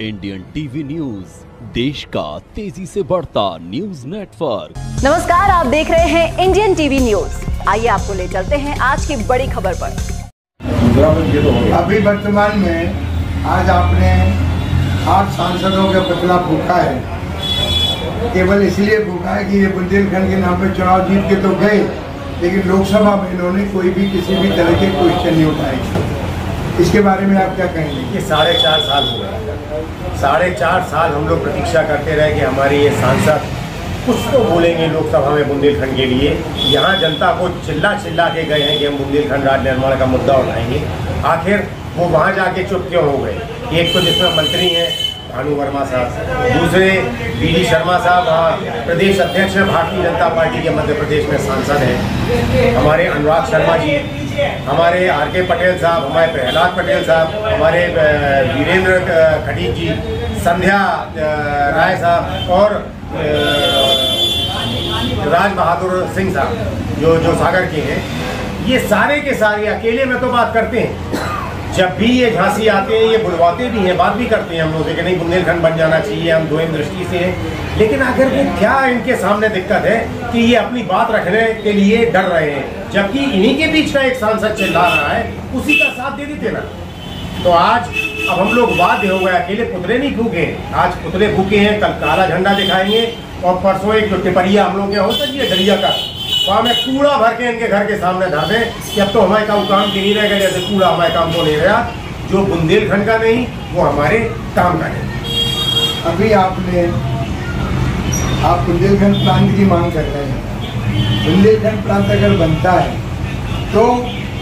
Indian TV news, देश का तेजी से बढ़ता न्यूज नेटवर्क। नमस्कार, आप देख रहे हैं इंडियन टीवी न्यूज। आइए आपको ले चलते हैं आज की बड़ी खबर पर। अभी वर्तमान में आज आपने 8 सांसदों का पुतला फूका है। केवल इसलिए फूका है कि ये बुंदेलखंड के नाम पे चुनाव जीत के तो गए, लेकिन लोकसभा में इन्होंने कोई भी किसी भी तरह के क्वेश्चन नहीं उठाए। इसके बारे में आप क्या कहेंगे? ये 4.5 साल हो गए। 4.5 साल हम लोग प्रतीक्षा करते रहे कि हमारे ये सांसद कुछ तो बोलेंगे लोकसभा में बुंदेलखंड के लिए। यहाँ जनता को चिल्ला के गए हैं कि हम बुंदेलखंड राज्य निर्माण का मुद्दा उठाएंगे। आखिर वो वहाँ जाके चुप क्यों हो गए? एक तो जिसमें मंत्री हैं भानु वर्मा साहब, दूसरे वी.डी. शर्मा साहब प्रदेश अध्यक्ष हैं भारतीय जनता पार्टी के मध्य प्रदेश में सांसद हैं, हमारे अनुराग शर्मा जी, हमारे आर.के. पटेल साहब, हमारे प्रहलाद पटेल साहब, हमारे वीरेंद्र खटीक जी, संध्या राय साहब और राज बहादुर सिंह साहब जो सागर के हैं। ये सारे के सारे अकेले में तो बात करते हैं। जब भी ये झांसी आते हैं ये बुलवाते भी हैं, बात भी करते हैं हम लोग कि नहीं बुंदेलखंड बन जाना चाहिए, हम दोहरी दृष्टि से हैं। लेकिन आखिर वो क्या इनके सामने दिक्कत है कि ये अपनी बात रखने के लिए डर रहे हैं, जबकि इन्हीं के बीच का एक सांसद चिल्ला रहा है, उसी का साथ दे देते ना। तो आज अब हम लोग बाध्य हो गए, अकेले पुतले नहीं फूके, आज पुतले फूके हैं, कल काला झंडा दिखाएंगे और परसों एक जो टिपरिया हम लोग क्या होता है डलिया का, वहाँ में कूड़ा भर के इनके घर के सामने धर दें कि अब तो हमारे काम की नहीं रहेगा, जैसे कूड़ा हमारे काम को नहीं रहा। जो बुंदेलखंड का नहीं वो हमारे काम का नहीं। अभी आप बुंदेलखंड प्रांत की मांग कर रहे हैं। बुंदेलखंड प्रांत अगर बनता है तो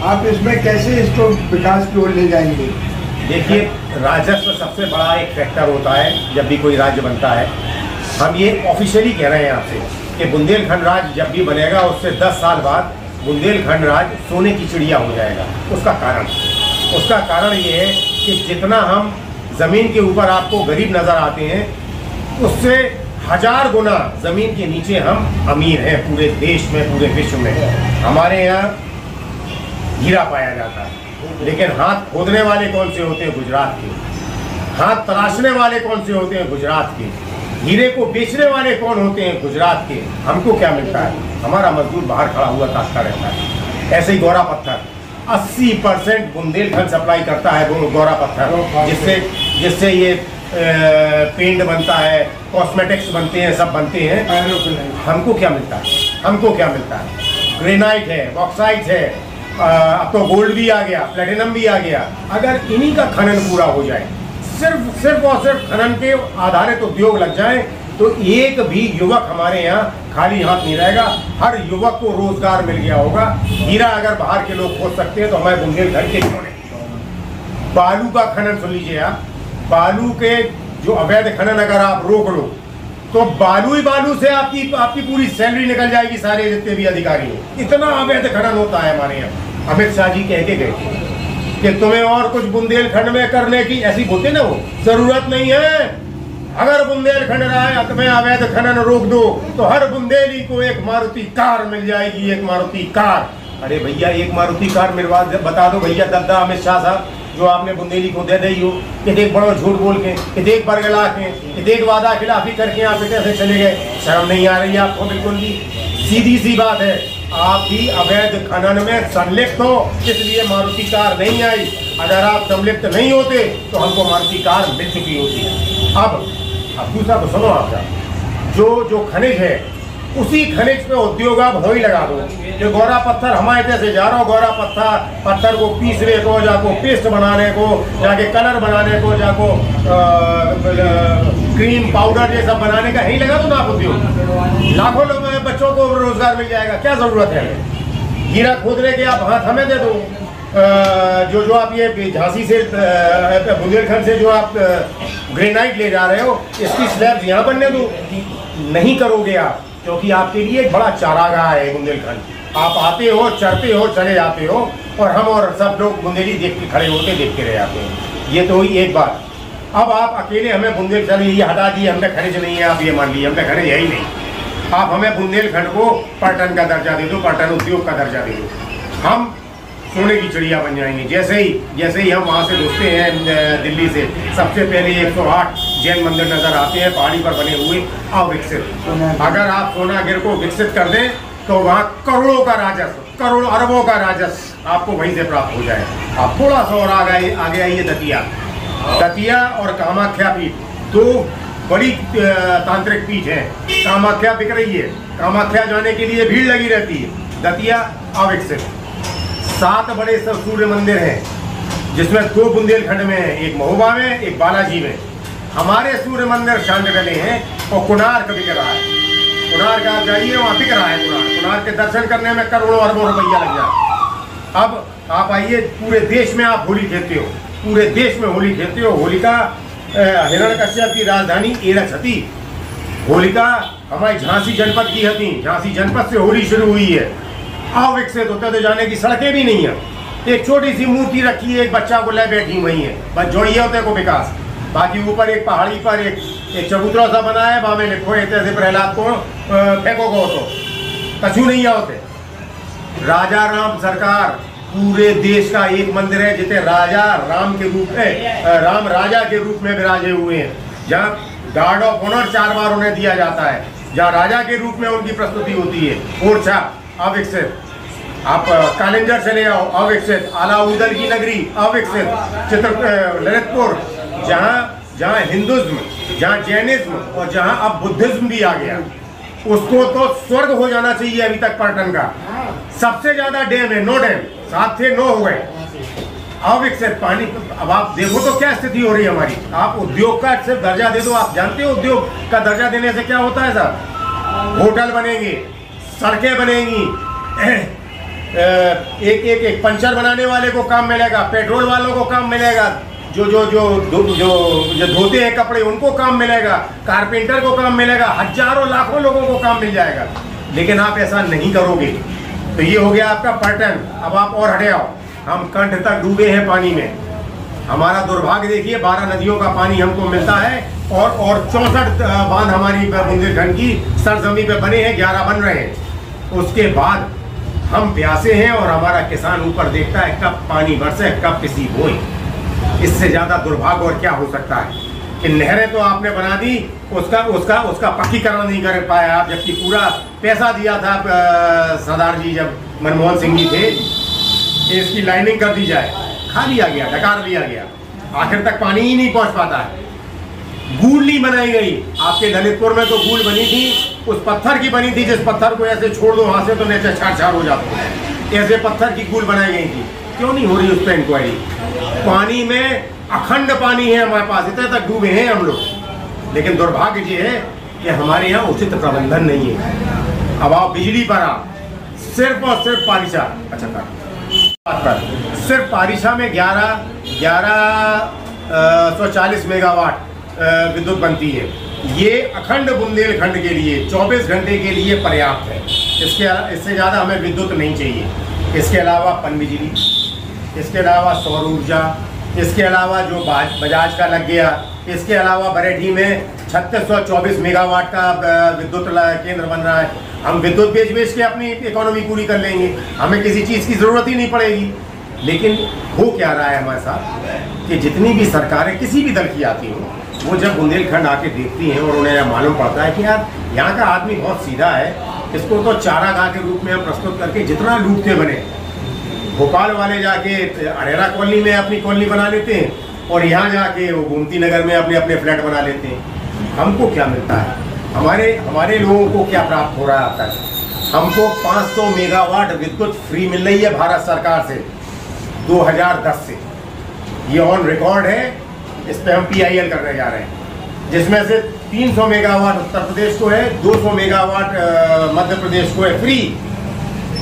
आप इसमें कैसे इसको विकास की ओर ले जाएंगे? देखिए, राजस्व सबसे बड़ा एक फैक्टर होता है जब भी कोई राज्य बनता है। हम ये ऑफिशियली कह रहे हैं आपसे कि बुंदेलखंड राज्य जब भी बनेगा उससे 10 साल बाद बुंदेलखंड राज्य सोने की चिड़िया हो जाएगा। उसका कारण ये है कि जितना हम ज़मीन के ऊपर आपको गरीब नज़र आते हैं, उससे 1000 गुना ज़मीन के नीचे हम अमीर हैं। पूरे देश में, पूरे विश्व में हमारे यहाँ हीरा पाया जाता है, लेकिन हाथ खोदने वाले कौन से होते हैं? गुजरात के। हाथ तराशने वाले कौन से होते हैं? गुजरात के। हीरे को बेचने वाले कौन होते हैं? गुजरात के। हमको क्या मिलता है? हमारा मजदूर बाहर खड़ा हुआ ताकता रहता है। ऐसे ही गौरा पत्थर 80% बुंदेलखंड सप्लाई करता है, वो गौरा पत्थर, जिससे ये पेंट बनता है, कॉस्मेटिक्स बनते हैं, सब बनते हैं। हमको क्या मिलता है? ग्रेनाइट है, बॉक्साइट है, अब तो गोल्ड भी आ गया, प्लेटिनम भी आ गया। अगर इन्हीं का खनन पूरा हो जाए, सिर्फ और सिर्फ खनन के आधारित उद्योग लग जाए, तो एक भी युवक हमारे यहाँ खाली हाथ नहीं रहेगा। हर युवक को रोजगार मिल गया होगा। हीरा अगर बाहर के लोग खोज सकते हैं तो हमारे बुंदेलखंड के क्यों नहीं? बालू का खनन सुन लीजिए आप, बालू के जो अवैध खनन अगर आप रोक लो तो बालू से आपकी पूरी सैलरी निकल जाएगी, सारे जितने भी अधिकारी हैं। इतना अवैध खनन होता है हमारे यहाँ। अमित शाह जी कह के गए कि तुम्हें और कुछ बुंदेलखंड में करने की, ऐसी बोलते ना वो, जरूरत नहीं है। अगर बुंदेलखंड राज्य में अवैध खनन रोक दो तो हर बुंदेली को एक मारुति कार मिल जाएगी, एक मारुति कार। अरे भैया, एक मारुति कार मिलवा बता दो भैया, दद्दा अमित शाह साहब, जो आपने बुंदेली को दे दी हो कि देख बड़ो झूठ बोल के, कि देख बरगला के, कि देख वादा खिलाफी करके आप कैसे चले गए। शर्म नहीं आ रही आपको? बिल्कुल भी। सीधी सी बात है, आप भी अवैध खनन में संलिप्त हो, इसलिए मारुति कार नहीं आई। अगर आप संलिप्त नहीं होते तो हमको मारुति कार मिल चुकी होती है। अब दूसरा तो सुनो, आपका जो खनिज है उसी खनिज पे उद्योग आप हो ही लगा दो। जो गौरा पत्थर हमारे जैसे जा रहा हो, गौरा पत्थर को पीसने को, जाको पेस्ट बनाने को, जाके कलर बनाने को, जाको क्रीम पाउडर ये सब बनाने का ही लगा दो ना आप उद्योग। लाखों लोग बच्चों को रोजगार मिल जाएगा। क्या जरूरत है? हीरा खोदने के आप हाथ हमें दे दो। जो आप ये झांसी से बुंदेलखंड से जो आप ग्रेनाइट ले जा रहे हो, इसकी स्लैब्स यहाँ बनने दो। नहीं करोगे आप, क्योंकि आपके लिए एक बड़ा चारागाह है बुंदेलखंड। आप आते हो, चढ़ते हो, चले जाते हो, और हम और सब लोग बुंदेली देख के खड़े होते देखते रह जाते हैं। ये तो हुई एक बात। अब आप अकेले हमें बुंदेलखंड ये हटा दिए, हमने खनिज नहीं है, आप ये मान लीजिए हमने खनिज है ही नहीं। आप हमें बुंदेलखंड को पर्यटन का दर्जा दे दो, पर्यटन उद्योग का दर्जा दे दो। हम सोने की चिड़िया बन जाएंगे। जैसे ही हम वहाँ से घुसते हैं दिल्ली से, सबसे पहले 108 जैन मंदिर नजर आते हैं पहाड़ी पर बने हुए अविकसित। अगर आप सोनागिर को विकसित कर दें तो वहाँ करोड़ों का राजस्व, करोड़ अरबों का राजस्व आपको वहीं से प्राप्त हो जाए। आप थोड़ा सा और आगे आइए, दतिया और कामाख्या पीठ, दो बड़ी तांत्रिक पीठ है। कामाख्या बिक रही है, कामाख्या जाने के लिए भीड़ लगी रहती है। दतिया अविकसित। 7 बड़े सूर्य मंदिर हैं जिसमें 2 बुंदेलखंड में है, एक महोबा में, एक बालाजी में। हमारे सूर्य मंदिर शांत डले हैं और कोणार्क बिक रहा है। कोणार्क आप जाइए, वहाँ बिक रहा है कोणार्क के दर्शन करने में करोड़ों अरबों रुपया लग जाए। अब आप आइए, पूरे देश में आप होली खेलते हो, पूरे देश में होली खेलते हो। होलिका हिरण्यकश्यप की राजधानी एरछ थी। होलिका हमारी झांसी जनपद की थी, झांसी जनपद से होली शुरू हुई है। अविकसित होते तो जाने की सड़कें भी नहीं है। एक छोटी सी मूर्ति रखी है, एक बच्चा को ले बैठी वही है, बस जोड़िए होते को विकास। बाकी ऊपर एक पहाड़ी पर एक चबूतरा सा बना है, वहाँ में लिखो ऐसे प्रहलाद को फेंको को तो कछु नहीं होते। राजा राम सरकार पूरे देश का एक मंदिर है जिसे राजा राम के रूप में, राम राजा के रूप में विराजे हुए हैं, जहाँ गार्ड ऑफ ऑनर 4 बार उन्हें दिया जाता है, जहाँ राजा के रूप में उनकी प्रस्तुति होती है। ओरछा अविकसित। आप कालिंजर चले आओ, अविकसित। अलाउद्दीन की नगरी अविकसित। ललितपुर, जहाँ हिंदुज्म, जहाँ जैनिज्म और जहाँ अब बुद्धिज्म भी आ गया, उसको तो स्वर्ग हो जाना चाहिए अभी तक पर्यटन का। सबसे ज्यादा डैम है, 9 डैम, 7 थे 9 हो गए। अविकसित पानी। अब आप देखो तो क्या स्थिति हो रही है हमारी। आप उद्योग का सिर्फ दर्जा दे दो, आप जानते हो उद्योग का दर्जा देने से क्या होता है साहब? होटल बनेंगे, सड़कें बनेंगी, एक पंचर बनाने वाले को काम मिलेगा, पेट्रोल वालों को काम मिलेगा, जो धोते हैं कपड़े उनको काम मिलेगा, कारपेंटर को काम मिलेगा, हजारों लाखों लोगों को काम मिल जाएगा। लेकिन आप ऐसा नहीं करोगे तो ये हो गया आपका पर्यटन। अब आप और हटे आओ, हम कंठ तक डूबे हैं पानी में। हमारा दुर्भाग्य देखिए, 12 नदियों का पानी हमको मिलता है और 64 बांध हमारी बुंदेलखंड की सरजमी पे बने हैं, 11 बन रहे हैं। उसके बाद हम प्यासे हैं और हमारा किसान ऊपर देखता है कब पानी बरसे, कब किसी बोए। इससे ज्यादा दुर्भाग्य और क्या हो सकता है कि नहरें तो आपने बना दी, उसका पक्कीकरण नहीं कर पाया आप, जबकि पूरा पैसा दिया था सरदार जी जब मनमोहन सिंह जी थे, इसकी लाइनिंग कर दी जाए, खा लिया गया, ढकार दिया गया, आखिर तक पानी ही नहीं पहुंच पाता है। गूल नहीं बनाई गई। आपके ललितपुर में तो गूल बनी थी, उस पत्थर की बनी थी, जिस पत्थर को ऐसे छोड़ दो वहां से तो नीचे छाड़ हो जाता है, ऐसे पत्थर की गूल बनाई गई थी। क्यों नहीं हो रही उस पर इंक्वायरी? पानी में अखंड पानी है हमारे पास, इतने तक डूबे हैं हम लोग। लेकिन दुर्भाग्य ये है कि हमारे यहाँ उचित प्रबंधन नहीं है। अब आप बिजली पर आप सिर्फ और सिर्फ पारिशा, सिर्फ पारिशा में 1140 मेगावाट विद्युत बनती है। ये अखंड बुंदेलखंड के लिए 24 घंटे के लिए पर्याप्त है। इससे ज़्यादा हमें विद्युत नहीं चाहिए। इसके अलावा पनबिजली, इसके अलावा सौर ऊर्जा, इसके अलावा जो बजाज का लग गया, इसके अलावा बरेठी में 3624 मेगावाट का विद्युत केंद्र बन रहा है। हम विद्युत बेच के अपनी इकोनॉमी पूरी कर लेंगे, हमें किसी चीज़ की ज़रूरत ही नहीं पड़ेगी। लेकिन हो क्या रहा है हमारे साथ कि जितनी भी सरकारें किसी भी दल की आती हो, वो जब बुंदेलखंड आके देखती हैं और उन्हें मालूम पड़ता है कि यार यहाँ का आदमी बहुत सीधा है, इसको तो चारागाह के रूप में हम प्रस्तुत करके जितना लूटते बने। भोपाल वाले जाके अरेरा कॉलोनी में अपनी कॉलोनी बना लेते हैं और यहाँ जाके वो गोमती नगर में अपने फ्लैट बना लेते हैं। हमको क्या मिलता है? हमारे लोगों को क्या प्राप्त हो रहा है अब तक? हमको 500 मेगावाट विद्युत फ्री मिल रही है भारत सरकार से 2010 से। ये ऑन रिकॉर्ड है, इस पर हम PIL करने जा रहे हैं, जिसमें से 300 मेगावाट उत्तर प्रदेश को है, 200 मेगावाट मध्य प्रदेश को है फ्री।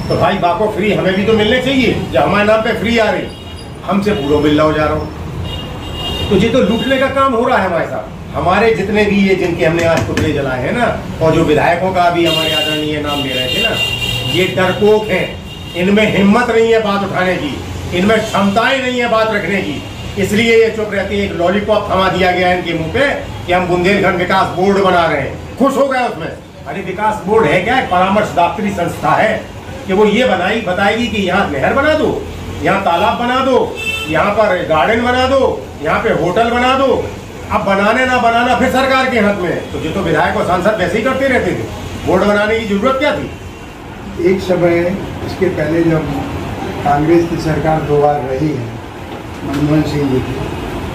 तो भाई बाको फ्री हमें भी तो मिलने चाहिए, जब हमारे नाम पे फ्री आ रही, हमसे पूरा बिल्ला हो जा रहा हूँ। तो ये तो लूटने का काम हो रहा है हमारे साथ। हमारे जितने भी ये जिनके हमने आज पुतले जलाए हैं ना, और जो विधायकों का भी हमारे आदरणीय नाम ले रहे थे ना, ये डरपोक हैं। इनमें हिम्मत नहीं है बात उठाने की, इनमें क्षमताएं नहीं है बात रखने की, इसलिए ये चुप रहती है। एक लॉलीपॉप थमा दिया गया है इनके मुंह पे कि हम बुंदेलखंड विकास बोर्ड बना रहे हैं, खुश हो गए उसमें। अरे विकास बोर्ड है क्या? एक परामर्शदात्री संस्था है कि वो ये बताएगी कि यहाँ नहर बना दो, यहाँ तालाब बना दो, यहाँ पर गार्डन बना दो, यहाँ पे होटल बना दो। अब बनाने ना बनाना फिर सरकार के हाथ में है। तो जो तो विधायक और सांसद वैसे ही करते रहते थे, बोर्ड बनाने की जरूरत क्या थी? एक समय इसके पहले जब कांग्रेस की सरकार 2 बार रही है, मनमोहन सिंह जी की,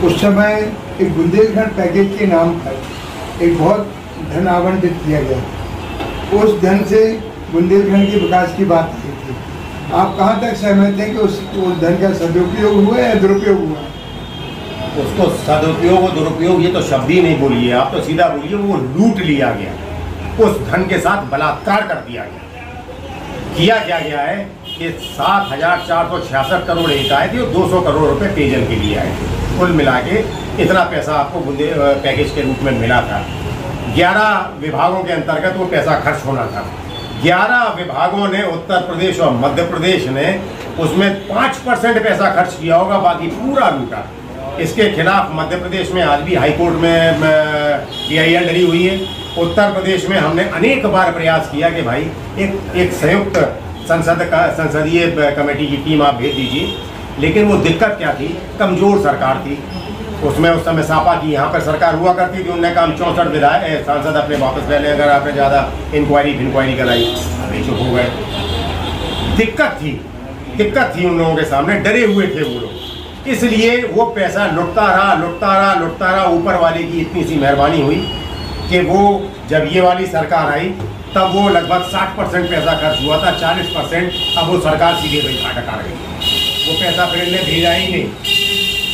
उस समय एक बुंदेलखंड पैकेज के नाम पर एक बहुत धन आवंटित किया गया। उस धन से बुंदेलखंड के विकास की बात की थी। आप कहाँ तक सहमत हैं कि उस धन का सदुपयोग हुआ या दुरुपयोग हुआ? उसको सदुपयोग और दुरुपयोग ये तो शब्द ही नहीं बोलिए, आप तो सीधा बोलिए वो लूट लिया गया। उस धन के साथ बलात्कार कर दिया गया। किया क्या गया है कि 7,466 करोड़ एक आए थे और 200 करोड़ रुपए पेयजल के लिए आए थे। कुल मिला के इतना पैसा आपको पैकेज के रूप में मिला था। 11 विभागों के अंतर्गत वो पैसा खर्च होना था। 11 विभागों ने, उत्तर प्रदेश और मध्य प्रदेश ने उसमें 5% पैसा खर्च किया होगा, बाकी पूरा लूटा। इसके खिलाफ मध्य प्रदेश में आज भी हाईकोर्ट में PIL डरी हुई है। उत्तर प्रदेश में हमने अनेक बार प्रयास किया कि भाई एक संयुक्त संसदीय कमेटी की टीम आप भेज दीजिए, लेकिन वो दिक्कत क्या थी, कमजोर सरकार थी। उसमें उस समय सापा की यहाँ पर सरकार हुआ करती थी। उनने कहा 64 विधायक सांसद अपने वापस ले लें अगर आपने ज़्यादा इंक्वायरी कराई। अभी चुप हो गए। दिक्कत थी उन लोगों के सामने, डरे हुए थे वो लोग। इसलिए वो पैसा लुटता रहा। ऊपर वाले की इतनी सी मेहरबानी हुई कि वो जब ये वाली सरकार आई तब वो लगभग 60% पैसा खर्च हुआ था, 40% अब वो सरकार सीधे बैठा कर गई। वो पैसा फिर इन्हें भेजा ही नहीं।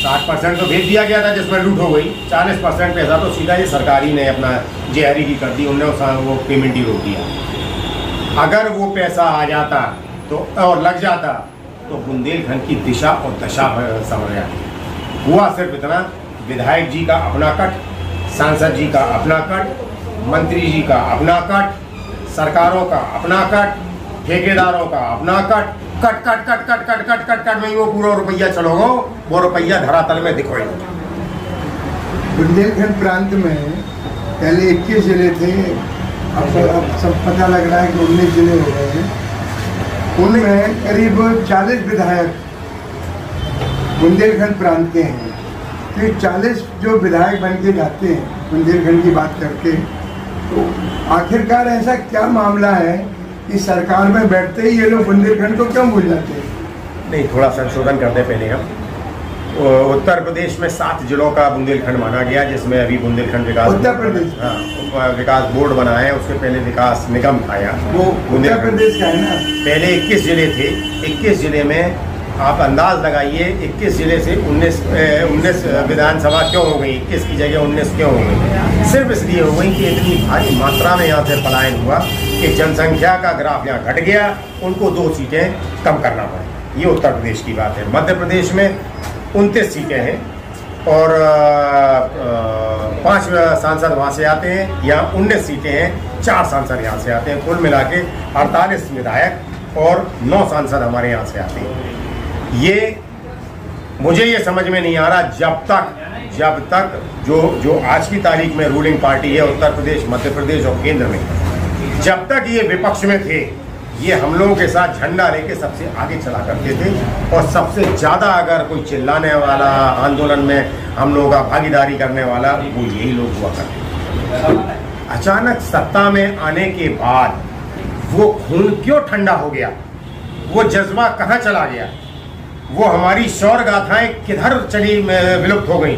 60% तो भेज दिया गया था जिसमें लूट हो गई, 40% पैसा तो सीधा ये सरकारी ने अपना JRE की कर दी। उन्होंने वो पेमेंट ही रोक दिया। अगर वो पैसा आ जाता तो और लग जाता तो बुंदेलखंड की दिशा और दशा समझ जाती। हुआ सिर्फ इतना, विधायक जी का अपना कट, सांसद जी का अपना कट, मंत्री जी का अपना कट, सरकारों का अपना कट, ठेकेदारों का अपना कट में वो पूरा रुपया चलोगा, वो रुपया धरातल में दिखोए। बुंदेलखंड प्रांत में पहले 21 जिले थे, अब सब पता लग रहा है कि 19 जिले हो गए हैं। उनमें करीब 40 विधायक बुंदेलखंड प्रांत के हैं। तो 40 जो विधायक बन के जाते हैं बुंदेलखंड की बात करके, तो आखिरकार ऐसा क्या मामला है कि सरकार में बैठते ही ये लोग बुंदेलखंड को क्यों भूल जाते हैं? नहीं, थोड़ा संशोधन करते पहले हम। उत्तर प्रदेश में 7 जिलों का बुंदेलखंड माना गया, जिसमें अभी बुंदेलखंड विकास उत्तर प्रदेश विकास बोर्ड बना है। उसके पहले विकास निगम था यहाँ, वो उत्तर प्रदेश का है ना। पहले 21 जिले थे। 21 जिले में आप अंदाज लगाइए, 21 जिले से 19 विधानसभा क्यों हो गई? 21 की जगह 19 क्यों हो गई? सिर्फ इसलिए हो गई कि इतनी भारी मात्रा में यहाँ से पलायन हुआ कि जनसंख्या का ग्राफ यहाँ घट गया, उनको 2 सीटें कम करना पड़ी। ये उत्तर प्रदेश की बात है। मध्य प्रदेश में 29 सीटें हैं और 5 सांसद वहाँ से आते हैं। यहाँ 19 सीटें हैं, 4 सांसद यहाँ से आते हैं। कुल मिला के 48 विधायक और 9 सांसद हमारे यहाँ से आते हैं। मुझे ये समझ में नहीं आ रहा, जब तक जो आज की तारीख में रूलिंग पार्टी है उत्तर प्रदेश, मध्य प्रदेश और केंद्र में, जब तक ये विपक्ष में थे, ये हम लोगों के साथ झंडा लेके सबसे आगे चला करते थे। और सबसे ज़्यादा अगर कोई चिल्लाने वाला, आंदोलन में हम लोगों का भागीदारी करने वाला, वो यही लोग हुआ करते। अचानक सत्ता में आने के बाद वो खून क्यों ठंडा हो गया? वो जज्बा कहाँ चला गया? वो हमारी शौर्य गाथाएं किधर चली, विलुप्त हो गई?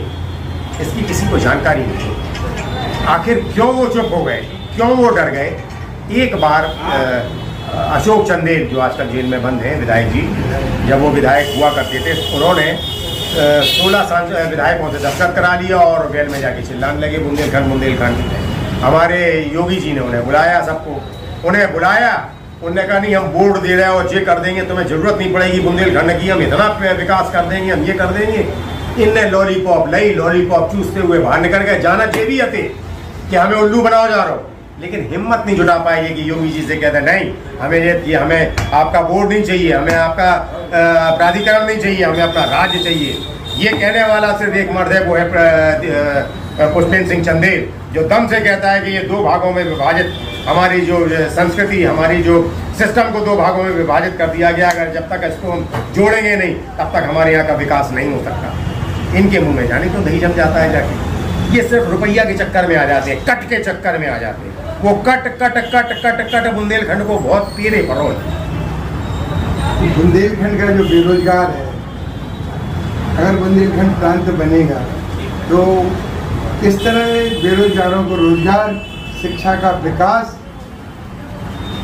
इसकी किसी को जानकारी नहीं। आखिर क्यों वो चुप हो गए, क्यों वो डर गए? एक बार अशोक चंदेल, जो आजकल जेल में बंद हैं, विधायक जी, जब वो विधायक हुआ करते थे, उन्होंने 16 विधायकों से दस्तखत करा लिया और वेल में जाके चिल्लाने लगे बुंदेलखंड। हमारे योगी जी ने उन्हें बुलाया, सबको उन्हें बुलाया। उन्होंने कहा नहीं, हम बोर्ड दे रहे हैं और ये कर देंगे, तुम्हें जरूरत नहीं पड़ेगी बुंदेलखंड की, हम इतना विकास कर देंगे, हम ये कर देंगे। इनने लॉलीपॉप चूसते हुए बाहर निकल गए। जाना चाहिए थे कि हमें उल्लू बनाओ जा रहा हो, लेकिन हिम्मत नहीं जुटा पाएगी कि योगी जी से कहते नहीं, हमें आपका बोर्ड नहीं चाहिए, हमें आपका प्राधिकरण नहीं चाहिए, हमें अपना राज्य चाहिए। ये कहने वाला सिर्फ एक मर्द है, वो है पुष्पेंद्र सिंह चंदेल, जो दम से कहता है कि ये 2 भागों में विभाजित हमारी जो संस्कृति, हमारी जो सिस्टम को दो भागों में विभाजित कर दिया गया। अगर जब तक इसको हम जोड़ेंगे नहीं तब तक हमारे यहाँ का विकास नहीं हो सकता। इनके मुंह में जाने तो दही जम जाता है जाके। ये सिर्फ रुपया के चक्कर में आ जाते हैं, कट के चक्कर में आ जाते हैं। वो cut cut cut cut cut Bundelkhand को बहुत पीरे पड़ो। बुंदेलखंड का जो बेरोजगार है, अगर बुंदेलखंड प्रांत बनेगा तो किस तरह बेरोजगारों को रोजगार, शिक्षा का विकास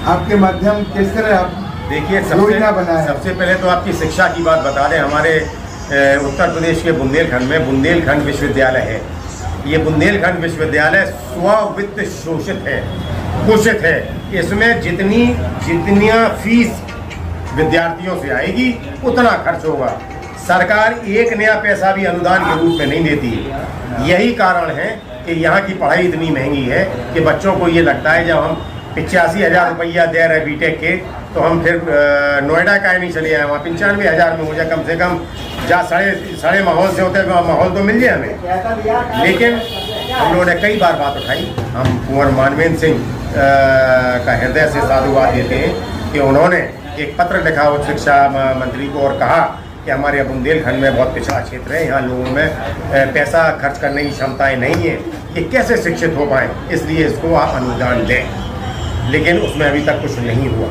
आपके माध्यम किस तरह आप देखिए सबसे पहले तो आपकी शिक्षा की बात बता दें। हमारे उत्तर प्रदेश के बुंदेलखंड में बुंदेलखंड विश्वविद्यालय है। ये बुंदेलखंड विश्वविद्यालय स्ववित्त शोषित है, पोषित है। इसमें जितनी फीस विद्यार्थियों से आएगी उतना खर्च होगा। सरकार एक नया पैसा भी अनुदान के रूप में नहीं देती। यही कारण है कि यहाँ की पढ़ाई इतनी महंगी है कि बच्चों को ये लगता है जब हम 85,000 रुपया दे रहे बीटेक के तो हम फिर नोएडा का नहीं चले आए, वहाँ 95,000 में हो जाए कम से कम। जहाँ साढ़े माहौल से होते हैं माहौल तो मिल जाए हमें। लेकिन हम लोगों ने कई बार बात उठाई। हम कुंवर मानवेंद्र सिंह का हृदय से साधुवाद देते हैं कि उन्होंने एक पत्र लिखा उच्च शिक्षा मंत्री को और कहा कि हमारे बुंदेलखंड में बहुत पिछड़ा क्षेत्र है, यहाँ लोगों में पैसा खर्च करने की क्षमताएं नहीं है, ये कैसे शिक्षित हो पाए, इसलिए इसको आप अनुदान दें। लेकिन उसमें अभी तक कुछ नहीं हुआ।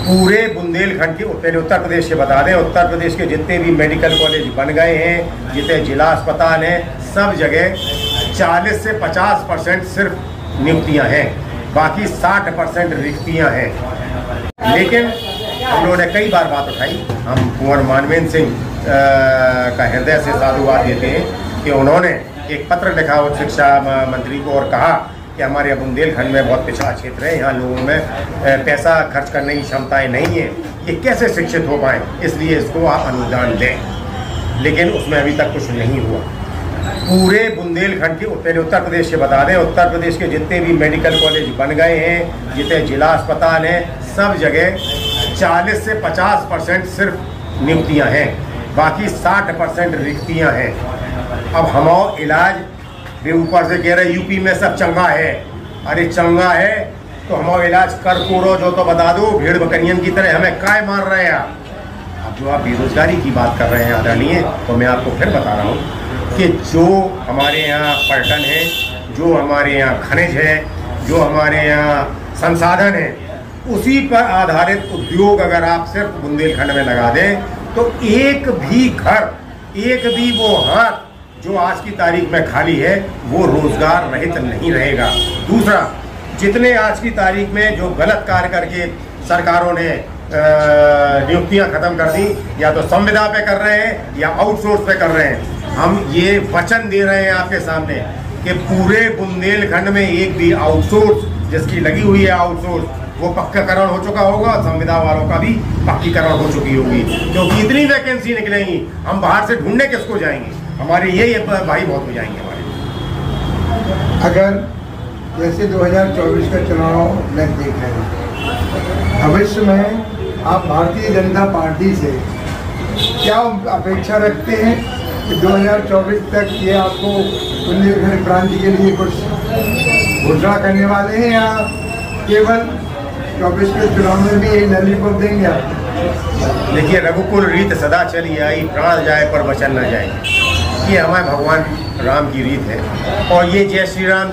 पूरे बुंदेलखंड के, पहले उत्तर प्रदेश के बता दें, उत्तर प्रदेश के जितने भी मेडिकल कॉलेज बन गए हैं, जितने जिला अस्पताल हैं, सब जगह 40 से 50% सिर्फ नियुक्तियां हैं, बाकी 60% रिक्तियां हैं। लेकिन हम लोगों ने कई बार बात उठाई। हम कुंवर मानवेंद्र सिंह का हृदय से साधुवाद देते हैं कि उन्होंने एक पत्र लिखा उच्च शिक्षा मंत्री को और कहा कि हमारे बुंदेलखंड में बहुत पिछड़ा क्षेत्र है, यहाँ लोगों में पैसा खर्च करने की क्षमताएं नहीं है, ये कैसे शिक्षित हो पाए, इसलिए इसको आप अनुदान दें। लेकिन उसमें अभी तक कुछ नहीं हुआ। पूरे बुंदेलखंड के, पहले उत्तर प्रदेश के बता दें, उत्तर प्रदेश के जितने भी मेडिकल कॉलेज बन गए हैं, जितने जिला अस्पताल हैं, सब जगह 40 से 50% सिर्फ नियुक्तियां हैं, बाकी 60% रिक्तियां हैं। अब हमारा इलाज भी ऊपर से कह रहे यूपी में सब चंगा है। अरे चंगा है तो हमारा इलाज कर कोड़ो जो तो बता दो, भेड़ बकरियन की तरह हमें काय मार रहे हैं आप। अब जो आप बेरोजगारी की बात कर रहे हैं आदरणीय, तो मैं आपको फिर बता रहा हूँ कि जो हमारे यहाँ पर्यटन है, जो हमारे यहाँ खनिज है, जो हमारे यहाँ संसाधन है, उसी पर आधारित उद्योग अगर आप सिर्फ बुंदेलखंड में लगा दें तो एक भी घर, एक भी वो हाथ जो आज की तारीख में खाली है वो रोजगार रहित नहीं रहेगा। दूसरा, जितने आज की तारीख में जो गलत कार्य करके सरकारों ने नियुक्तियां खत्म कर दी, या तो संविदा पे कर रहे हैं या आउटसोर्स पे कर रहे हैं। हम ये वचन दे रहे हैं आपके सामने कि पूरे बुंदेलखंड में एक भी आउटसोर्स जिसकी लगी हुई है आउटसोर्स वो पक्काकरण हो चुका होगा, संविदा वालों का भी पक्कीकरण हो चुकी होगी। क्योंकि इतनी वैकेंसी निकलेंगी, हम बाहर से ढूंढने किसको जाएंगे, हमारे ये भाई बहुत हो जाएंगे हमारे। अगर जैसे 2024 का चुनाव में देख रहे हैं, भविष्य में आप भारतीय जनता पार्टी से क्या अपेक्षा रखते हैं कि 2024 तक ये आपको बुंदेलखंड प्रांत के लिए कुछ घोषणा करने वाले हैं, या केवल 24 के चुनाव में भी एक लॉलीपॉप देंगे आप? देखिए, रघुकुल रीत सदा चली आई, प्राण जाए पर वचन न जाए, ये हमारे भगवान राम की रीत है। और ये जय श्री राम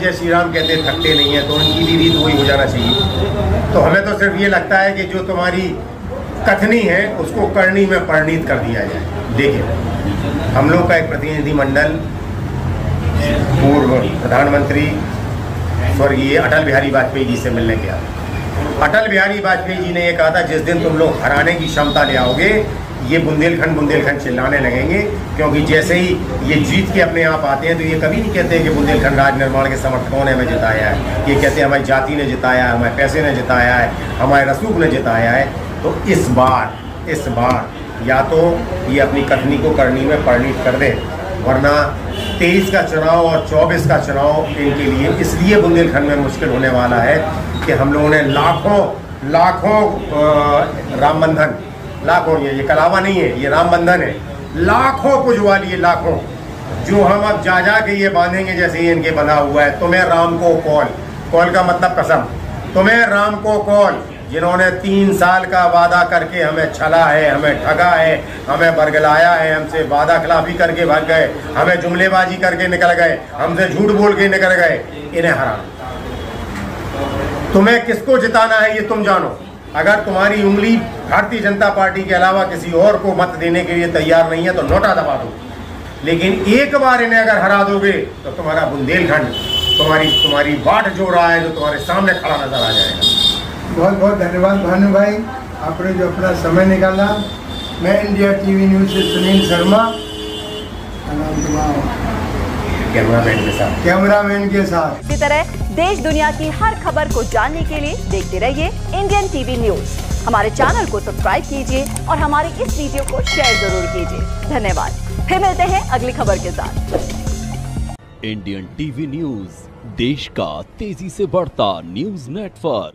कहते थकते नहीं है, तो उनकी भी रीत वही हो जाना चाहिए। तो हमें तो सिर्फ ये लगता है कि जो तुम्हारी कथनी है उसको करनी में परिणित कर दिया जाए। देखिए, हम लोग का एक प्रतिनिधि मंडल पूर्व प्रधानमंत्री स्वर्गीय अटल बिहारी वाजपेयी जी से मिलने गया। अटल बिहारी वाजपेयी जी ने ये कहा था, जिस दिन तुम लोग हराने की क्षमता ले आओगे, ये बुंदेलखंड चिल्लाने लगेंगे। क्योंकि जैसे ही ये जीत के अपने आप आते हैं तो ये कभी नहीं कहते कि बुंदेलखंड राज निर्माण के समर्थकों ने हमें जिताया है। ये कहते हैं हमारी जाति ने जिताया है, हमारे पैसे ने जिताया है, हमारे रसूख ने जिताया है। तो इस बार या तो ये अपनी कथनी को करनी में परिणित कर दें, वरना 23 का चुनाव और 24 का चुनाव इनके लिए इसलिए बुंदेलखंड में मुश्किल होने वाला है कि हम लोगों ने लाखों राम बंधन, लाखों, ये कलावा नहीं है, ये राम बंधन है, लाखों पुजवा लिए, लाखों, जो हम अब जा के ये बांधेंगे जैसे ये इनके बंधा हुआ है। तुम्हें राम को कॉल का मतलब कसम, तुम्हें रामको कॉल, जिन्होंने 3 साल का वादा करके हमें छला है, हमें ठगा है, हमें बरगलाया है, हमसे वादा खिलाफी करके भाग गए, हमें जुमलेबाजी करके निकल गए, हमसे झूठ बोल के निकल गए, इन्हें हरा। तुम्हें किसको जिताना है ये तुम जानो। अगर तुम्हारी उंगली भारतीय जनता पार्टी के अलावा किसी और को मत देने के लिए तैयार नहीं है तो नोटा दबा दो, लेकिन एक बार इन्हें अगर हरा दोगे तो तुम्हारा बुंदेलखंड तुम्हारी बाट जो रहा है, जो तुम्हारे सामने खड़ा नजर आ जाएगा। बहुत बहुत धन्यवाद भानु भाई, आपने जो अपना समय निकाला। मैं इंडिया टीवी न्यूज़ से सुनील शर्मा, कैमरामैन के साथ। इसी तरह देश दुनिया की हर खबर को जानने के लिए देखते रहिए इंडियन टीवी न्यूज़। हमारे चैनल को सब्सक्राइब कीजिए और हमारी इस वीडियो को शेयर जरूर कीजिए। धन्यवाद। फिर मिलते हैं अगली खबर के साथ। इंडियन टीवी न्यूज, देश का तेजी से बढ़ता न्यूज नेटवर्क।